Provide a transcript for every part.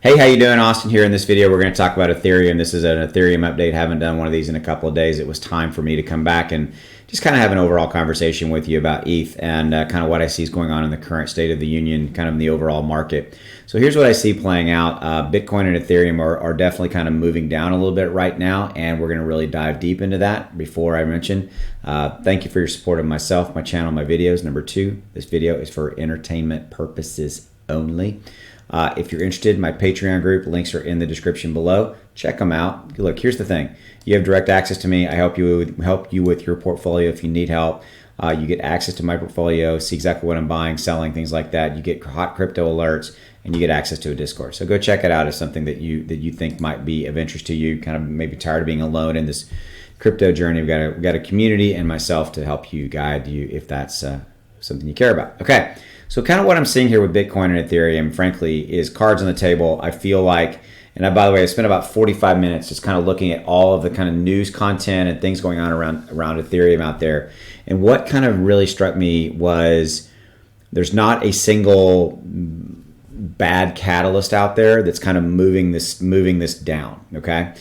Hey, how you doing? Austin here. In this video, we're going to talk about Ethereum. This is an Ethereum update. Haven't done one of these in a couple of days. It was time for me to come back and just kind of have an overall conversation with you about ETH and kind of what I see is going on in the current state of the union, kind of in the overall market. So here's what I see playing out. Bitcoin and Ethereum are definitely kind of moving down a little bit right now, and we're going to really dive deep into that. Before I mention, thank you for your support of myself, my channel, my videos. Number two, this video is for entertainment purposes only. If you're interested, my Patreon group, links are in the description below. Check them out. Look, here's the thing. You have direct access to me. I help you with your portfolio if you need help. You get access to my portfolio, see exactly what I'm buying, selling, things like that. You get hot crypto alerts, and you get access to a Discord. So go check it out as something that you think might be of interest to you. Kind of maybe tired of being alone in this crypto journey. We've got a community and myself to help you, guide you if that's something you care about. Okay. So kind of what I'm seeing here with Bitcoin and Ethereum, frankly, is cards on the table. I feel like, and by the way, I spent about 45 minutes just kind of looking at all of the kind of news content and things going on around Ethereum out there. And what kind of really struck me was there's not a single bad catalyst out there that's kind of moving this down, okay?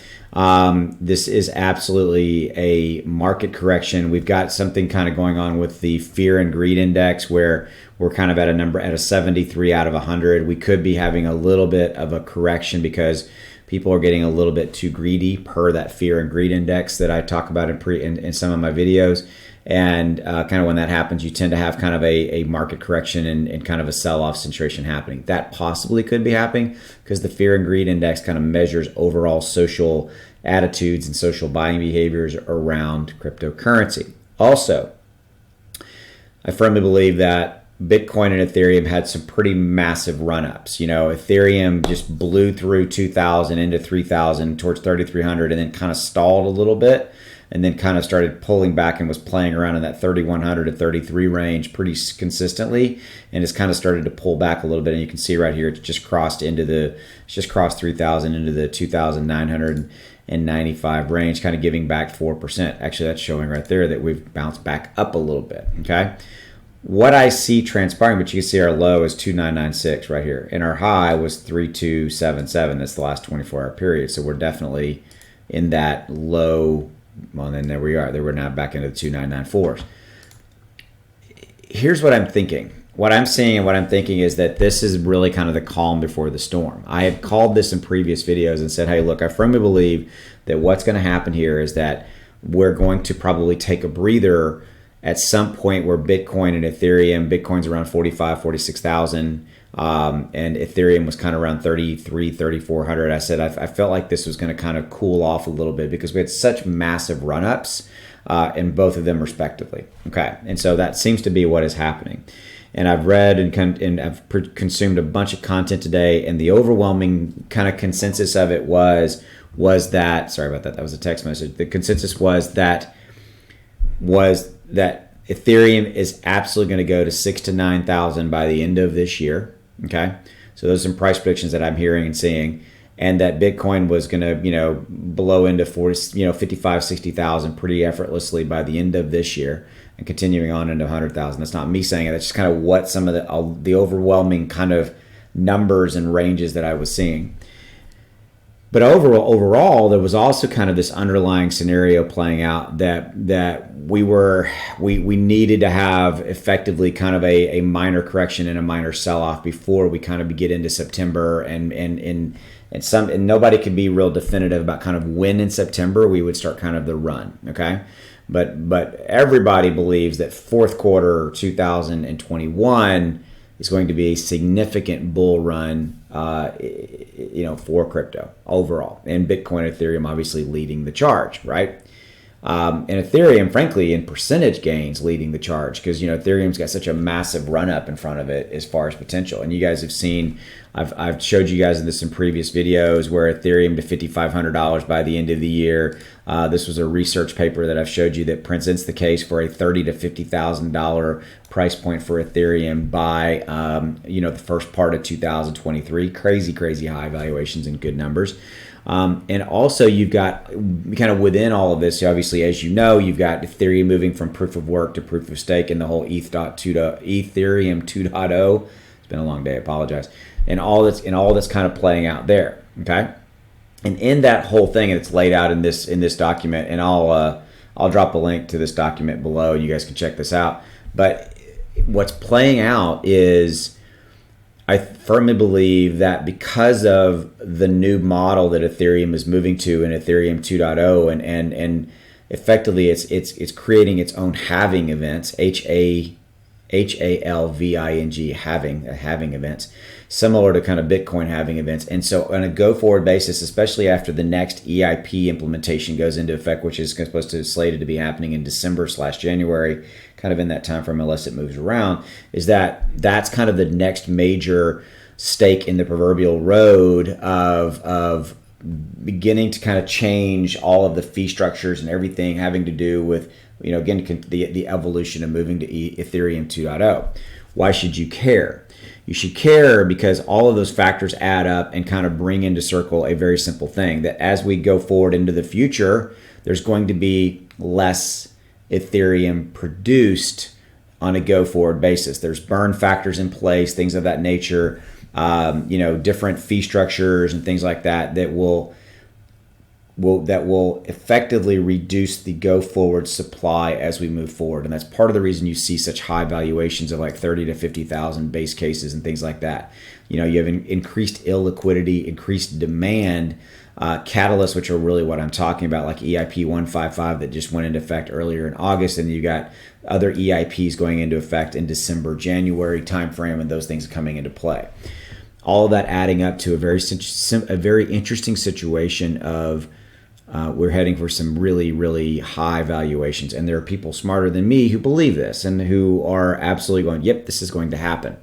This is absolutely a market correction. We've got something kind of going on with the fear and greed index where we're kind of at a 73 out of 100. We could be having a little bit of a correction because people are getting a little bit too greedy per that fear and greed index that I talk about in some of my videos. And kind of when that happens, you tend to have kind of a market correction and kind of a sell-off situation happening. That possibly could be happening because the fear and greed index kind of measures overall social attitudes and social buying behaviors around cryptocurrency. Also, I firmly believe that Bitcoin and Ethereum had some pretty massive run-ups. You know, Ethereum just blew through 2,000 into 3,000 towards 3,300 and then kind of stalled a little bit and then kind of started pulling back and was playing around in that 3,100 to 33 range pretty consistently, and it's kind of started to pull back a little bit. And you can see right here, it's just crossed 3,000 into the 2,995 range, kind of giving back 4%. Actually, that's showing right there that we've bounced back up a little bit, okay? What I see transpiring, but you can see our low is 2,996 right here, and our high was 3,277. That's the last 24-hour period. So we're definitely in that low. Well, then there we are. We're now back into the 2,994s. Here's what I'm thinking. What I'm seeing and what I'm thinking is that this is really kind of the calm before the storm. I have called this in previous videos and said, hey, look, I firmly believe that what's going to happen here is that we're going to probably take a breather at some point where Bitcoin and Ethereum, Bitcoin's around 45, 46,000, and Ethereum was kind of around 33, 3,400. I said I felt like this was going to kind of cool off a little bit because we had such massive run-ups in both of them respectively. Okay, and so that seems to be what is happening. And I've read and I've consumed a bunch of content today, and the overwhelming kind of consensus of it was that, sorry about that, that was a text message. The consensus was that Ethereum is absolutely going to go to 6,000 to 9,000 by the end of this year. Okay, so those are some price predictions that I'm hearing and seeing, and that Bitcoin was going to blow into 55, 60,000 pretty effortlessly by the end of this year, and continuing on into 100,000. That's not me saying it. That's just kind of what some of the overwhelming kind of numbers and ranges that I was seeing. But overall, there was also kind of this underlying scenario playing out that we needed to have effectively kind of a minor correction and a minor sell-off before we kind of get into September, and nobody could be real definitive about kind of when in September we would start kind of the run. Okay, but everybody believes that fourth quarter 2021 is going to be a significant bull run, for crypto overall, and Bitcoin, Ethereum obviously leading the charge, right? And Ethereum, frankly, in percentage gains leading the charge because, Ethereum's got such a massive run up in front of it as far as potential. And you guys have seen, I've showed you guys this in previous videos where Ethereum to $5,500 by the end of the year. This was a research paper that I've showed you that presents the case for a $30,000 to $50,000 price point for Ethereum by, the first part of 2023. Crazy high valuations and good numbers. And also you've got kind of within all of this, obviously, as you know, you've got Ethereum moving from proof of work to proof of stake and the whole Ethereum 2.0. It's been a long day, I apologize. and all that's kind of playing out there. Okay, and in that whole thing, and it's laid out in this document, and I'll drop a link to this document below, and you guys can check this out. But what's playing out is, I firmly believe that because of the new model that Ethereum is moving to in Ethereum 2.0, and effectively it's creating its own halving events, halving halving events, similar to kind of Bitcoin halving events. And so on a go forward basis, especially after the next EIP implementation goes into effect, which is supposed to slated to be happening in December/January, kind of in that time frame unless it moves around, that's kind of the next major stake in the proverbial road of beginning to kind of change all of the fee structures and everything having to do with, again, the evolution of moving to Ethereum 2.0. Why should you care? You should care because all of those factors add up and kind of bring into circle a very simple thing, that as we go forward into the future, there's going to be less Ethereum produced on a go forward basis. There's burn factors in place, things of that nature, different fee structures and things like that will effectively reduce the go forward supply as we move forward. And that's part of the reason you see such high valuations of like 30 to 50,000 base cases and things like that. You have increased illiquidity, increased demand, catalysts, which are really what I'm talking about, like EIP 155 that just went into effect earlier in August, and you got other EIPs going into effect in December, January timeframe, and those things coming into play. All of that adding up to a very interesting situation of we're heading for some really, really high valuations. And there are people smarter than me who believe this and who are absolutely going, yep, this is going to happen.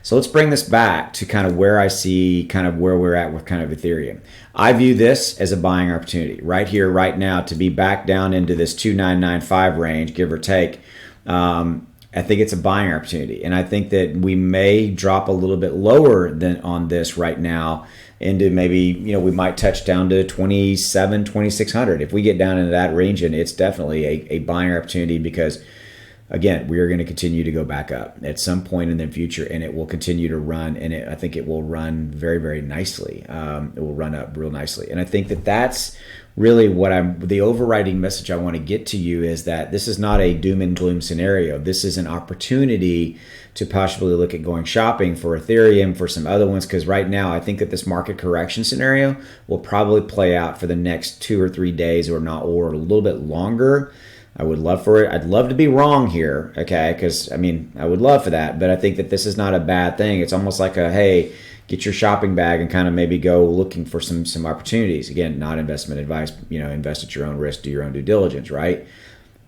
So let's bring this back to kind of where I see kind of where we're at with kind of Ethereum. I view this as a buying opportunity right here, right now, to be back down into this 2995 range, give or take. I think it's a buying opportunity. And I think that we may drop a little bit lower than on this right now into maybe, we might touch down to 2600. If we get down into that region, it's definitely a buying opportunity because, again, we are going to continue to go back up at some point in the future, and it will continue to run, and I think it will run very, very nicely. It will run up real nicely. And I think that that's really the overriding message I want to get to you is that this is not a doom and gloom scenario. This is an opportunity to possibly look at going shopping for Ethereum, for some other ones, because right now I think that this market correction scenario will probably play out for the next 2 or 3 days or a little bit longer. I would love for it. I'd love to be wrong here, okay? Because, I would love for that, but I think that this is not a bad thing. It's almost like hey, get your shopping bag and kind of maybe go looking for some opportunities. Again, not investment advice, invest at your own risk, do your own due diligence, right?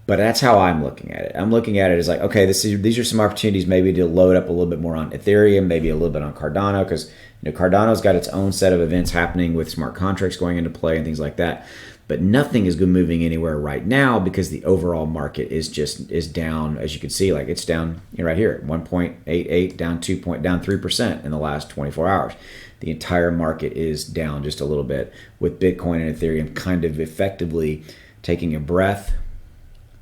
But that's how I'm looking at it. I'm looking at it as like, okay, these are some opportunities maybe to load up a little bit more on Ethereum, maybe a little bit on Cardano, because Cardano's got its own set of events happening with smart contracts going into play and things like that. But nothing is moving anywhere right now because the overall market is down, as you can see, like it's down right here, 1.88, down 3% in the last 24 hours. The entire market is down just a little bit, with Bitcoin and Ethereum kind of effectively taking a breath,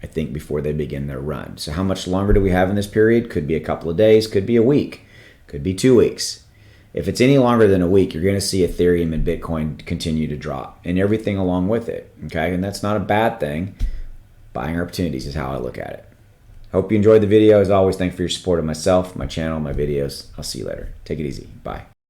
I think, before they begin their run. So how much longer do we have in this period? Could be a couple of days, could be a week, could be 2 weeks. If it's any longer than a week, you're going to see Ethereum and Bitcoin continue to drop and everything along with it, okay? And that's not a bad thing. Buying opportunities is how I look at it. Hope you enjoyed the video. As always, thanks for your support of myself, my channel, my videos. I'll see you later. Take it easy. Bye.